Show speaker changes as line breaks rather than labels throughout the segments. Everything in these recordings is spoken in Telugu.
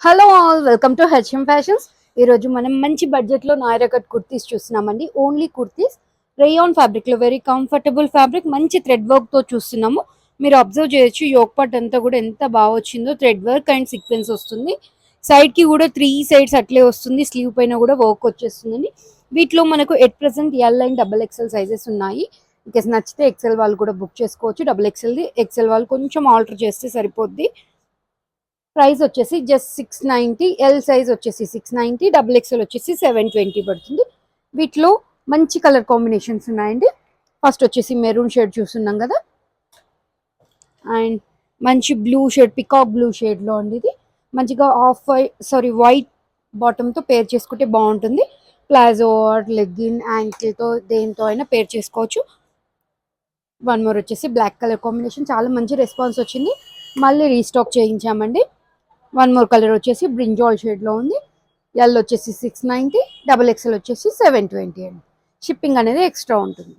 Hello all welcome to HM fashions. ఈరోజు మనం మంచి బడ్జెట్లో నాయరా కట్ కుర్తీస్ చూస్తున్నామండి. ఓన్లీ కుర్తీస్ రేయాన్ ఫ్యాబ్రిక్లో వెరీ కంఫర్టబుల్ ఫ్యాబ్రిక్, మంచి థ్రెడ్ వర్క్తో చూస్తున్నాము. మీరు అబ్జర్వ్ చేయొచ్చు యోక్ పార్ట్ అంతా కూడా ఎంత బాగా వచ్చిందో. థ్రెడ్ వర్క్ అండ్ సీక్వెన్స్ వస్తుంది. సైడ్కి కూడా 3 సైడ్స్ అట్లే వస్తుంది. స్లీవ్ పైన కూడా వర్క్ వచ్చేస్తుందండి. వీటిలో మనకు at present L and double XL sizes ఉన్నాయి. ఇంకేస్ నచ్చితే ఎక్సెల్ వాళ్ళు కూడా బుక్ చేసుకోవచ్చు. డబుల్ ఎక్స్ఎల్ది ఎక్సెల్ వాళ్ళు కొంచెం ఆల్టర్ చేస్తే సరిపోద్ది. ప్రైస్ వచ్చేసి జస్ట్ 690, ఎల్ సైజ్ వచ్చేసి 690, డబుల్ ఎక్స్ఎల్ వచ్చేసి 720 పడుతుంది. వీటిలో మంచి కలర్ కాంబినేషన్స్ ఉన్నాయండి. ఫస్ట్ వచ్చేసి మెరూన్ షేడ్ చూస్తున్నాం కదా, అండ్ మంచి బ్లూ షేడ్, పికాక్ బ్లూ షేడ్లో అండి. ఇది మంచిగా వైట్ బాటమ్తో పేర్ చేసుకుంటే బాగుంటుంది. ప్లాజో ఆర్ లెగ్గిన్ యాంకిల్తో దేంతో అయినా పేర్ చేసుకోవచ్చు. వన్ మోర్ వచ్చేసి బ్లాక్ కలర్ కాంబినేషన్, చాలా మంచి రెస్పాన్స్ వచ్చింది. మళ్ళీ రీస్టాక్ చేయించామండి. వన్ మోర్ కలర్ వచ్చేసి బ్రింజాల్ షేడ్లో ఉంది. ఎల్ వచ్చేసి 690, డబుల్ ఎక్స్ఎల్ వచ్చేసి 720 అండి. షిప్పింగ్ అనేది ఎక్స్ట్రా ఉంటుంది.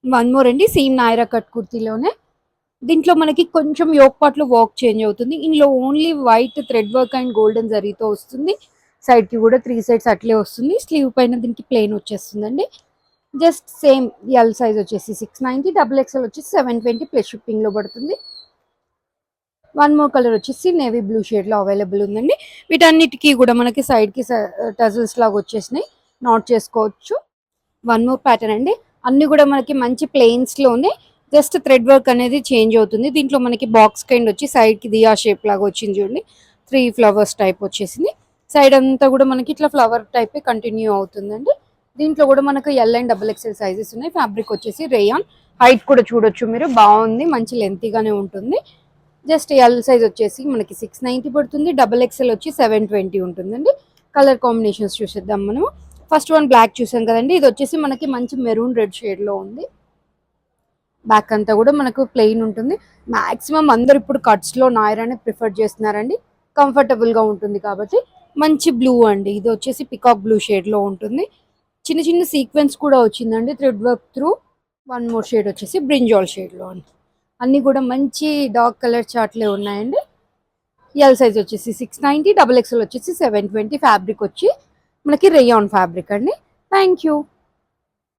వన్ మోర్ అండి, సేమ్ నాయరా కట్ కుర్తీలోనే. దీంట్లో మనకి కొంచెం యోక్ పార్ట్లో వర్క్ చేంజ్ అవుతుంది. ఇందులో only white thread work and golden జరీతో వస్తుంది. సైడ్కి కూడా 3 సైడ్స్ అట్లే వస్తుంది. స్లీవ్ పైన దీనికి ప్లెయిన్ వచ్చేస్తుందండి. జస్ట్ సేమ్ ఎల్ సైజ్ వచ్చేసి 690, డబుల్ ఎక్స్ఎల్ వచ్చేసి 720 ప్లస్ షిప్పింగ్లో పడుతుంది. వన్ మోర్ కలర్ వచ్చేసి నేవీ బ్లూ షేడ్లో అవైలబుల్ ఉందండి. వీటన్నిటికీ కూడా మనకి సైడ్కి టజల్స్ లాగా వచ్చేసినాయి, నాట్ చేసుకోవచ్చు. వన్ మోర్ ప్యాటర్న్ అండి. అన్ని కూడా మనకి మంచి ప్లెయిన్స్లోనే, జస్ట్ థ్రెడ్ వర్క్ అనేది చేంజ్ అవుతుంది. దీంట్లో మనకి బాక్స్ కైండ్ వచ్చి సైడ్కి దియా షేప్ లాగా వచ్చింది చూడండి. 3 ఫ్లవర్స్ టైప్ వచ్చేసింది. సైడ్ అంతా కూడా మనకి ఇట్లా ఫ్లవర్ టైప్ కంటిన్యూ అవుతుందండి. దీంట్లో కూడా మనకు L and double XL sizes ఉన్నాయి. ఫ్యాబ్రిక్ వచ్చేసి రేయాన్. హైట్ కూడా చూడొచ్చు మీరు, బాగుంది, మంచి లెంతీగానే ఉంటుంది. జస్ట్ ఎల్ సైజ్ వచ్చేసి మనకి 690 పడుతుంది. డబుల్ ఎక్స్ఎల్ వచ్చి 720 ఉంటుందండి. కలర్ కాంబినేషన్స్ చూసేద్దాం మనము. ఫస్ట్ వన్ బ్లాక్ చూసాం కదండి, ఇది వచ్చేసి మనకి మంచి మెరూన్ రెడ్ షేడ్లో ఉంది. బ్యాక్ అంతా కూడా మనకు ప్లెయిన్ ఉంటుంది. మాక్సిమం అందరు ఇప్పుడు కట్స్లో నాయరానే ప్రిఫర్ చేస్తున్నారండి, కంఫర్టబుల్గా ఉంటుంది కాబట్టి. మంచి బ్లూ అండి, ఇది వచ్చేసి పికాక్ బ్లూ షేడ్లో ఉంటుంది. చిన్న చిన్న సీక్వెన్స్ కూడా వచ్చిందండి thread work through. One more shade వచ్చేసి బ్రింజాల్ షేడ్లో అండి. అన్నీ కూడా మంచి డార్క్ కలర్ చార్ట్లే ఉన్నాయండి. ఎల్ సైజ్ వచ్చేసి 690, డబుల్ ఎక్స్ఎల్ వచ్చేసి 720. ఫ్యాబ్రిక్ వచ్చి మనకి రేయాన్ ఫ్యాబ్రిక్ అండి. Thank you.